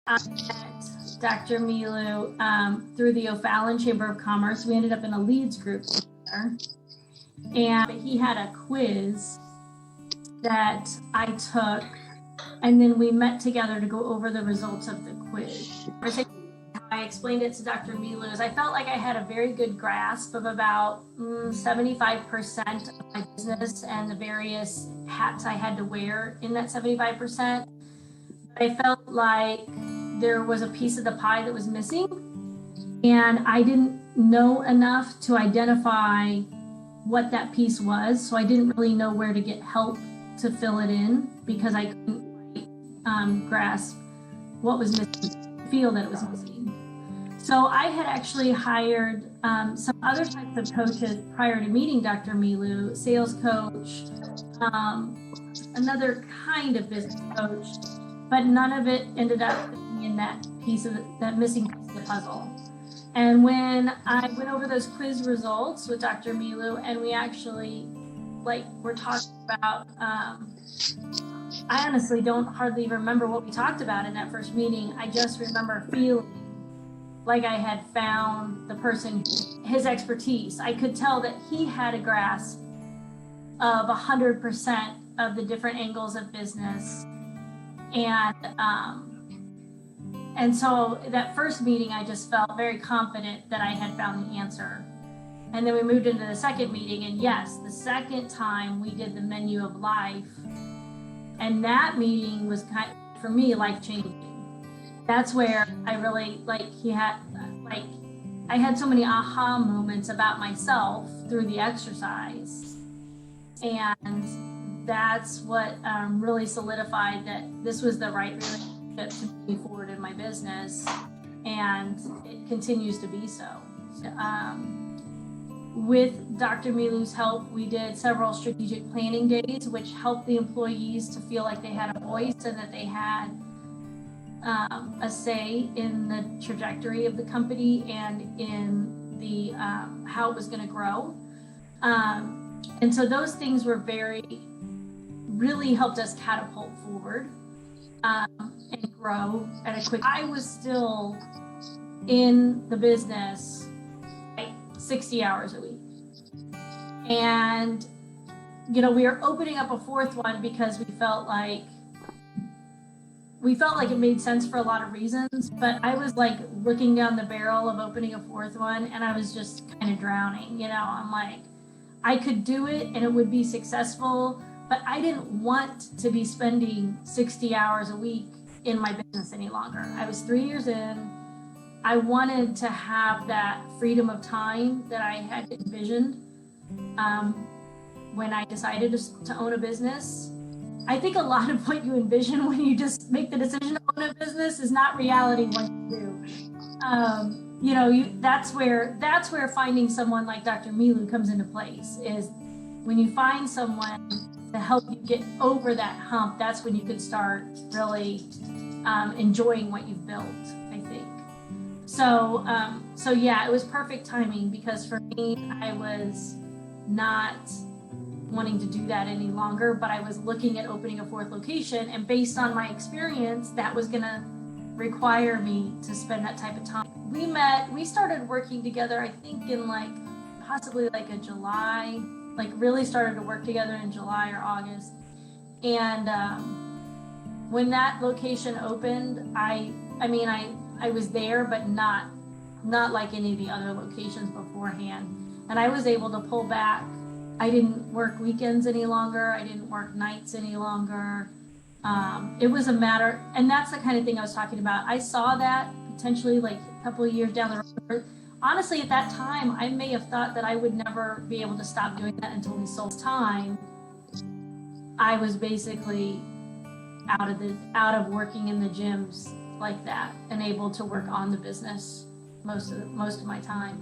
I met Dr. Milu through the O'Fallon Chamber of Commerce. We ended up in a leads group together, and he had a quiz that I took, and then we met together to go over the results of the quiz. I explained it to Dr. Milu is I felt like I had a very good grasp of about 75% of my business and the various hats I had to wear in that 75%. I felt like there was a piece of the pie that was missing, and I didn't know enough to identify what that piece was, so I didn't really know where to get help to fill it in because I couldn't grasp what was missing, feel that it was missing. So I had actually hired some other types of coaches prior to meeting Dr. Milu, sales coach, another kind of business coach, but none of it ended up in that piece of that missing piece of the puzzle. And when I went over those quiz results with Dr. Milu, and we actually we're talking about, I honestly don't hardly remember what we talked about in that first meeting. I just remember feeling like I had found the person, his expertise. I could tell that he had a grasp of 100% of the different angles of business. And so that first meeting, I just felt very confident that I had found the answer. And then we moved into the second meeting, and yes, the second time we did the menu of life, and that meeting was kind of, for me, life-changing. That's where I really, I had so many aha moments about myself through the exercise. And that's what really solidified that this was the right relationship to move forward in my business. And it continues to be so. With Dr. Milu's help, we did several strategic planning days, which helped the employees to feel like they had a voice and that they had a say in the trajectory of the company and in the how it was going to grow. And so those things were really helped us catapult forward and grow at a quick. I was still in the business 60 hours a week. And, we are opening up a fourth one because we felt like it made sense for a lot of reasons, but I was looking down the barrel of opening a fourth one, and I was just kind of drowning. I'm like, I could do it and it would be successful, but I didn't want to be spending 60 hours a week in my business any longer. I was 3 years in. I wanted to have that freedom of time that I had envisioned when I decided to own a business. I think a lot of what you envision when you just make the decision to own a business is not reality what you do. That's where finding someone like Dr. Milu comes into place, is when you find someone to help you get over that hump, that's when you can start really enjoying what you've built, I think. So yeah, it was perfect timing because for me, I was not wanting to do that any longer, but I was looking at opening a fourth location, and based on my experience, that was gonna require me to spend that type of time. We started working together, I think in possibly a July, really started to work together in July or August. And when that location opened, I was there, but not like any of the other locations beforehand. And I was able to pull back. I didn't work weekends any longer. I didn't work nights any longer. It was a matter, and that's the kind of thing I was talking about. I saw that potentially a couple of years down the road. Honestly, at that time, I may have thought that I would never be able to stop doing that until we sold time. I was basically out of working in the gyms like that and able to work on the business most of my time.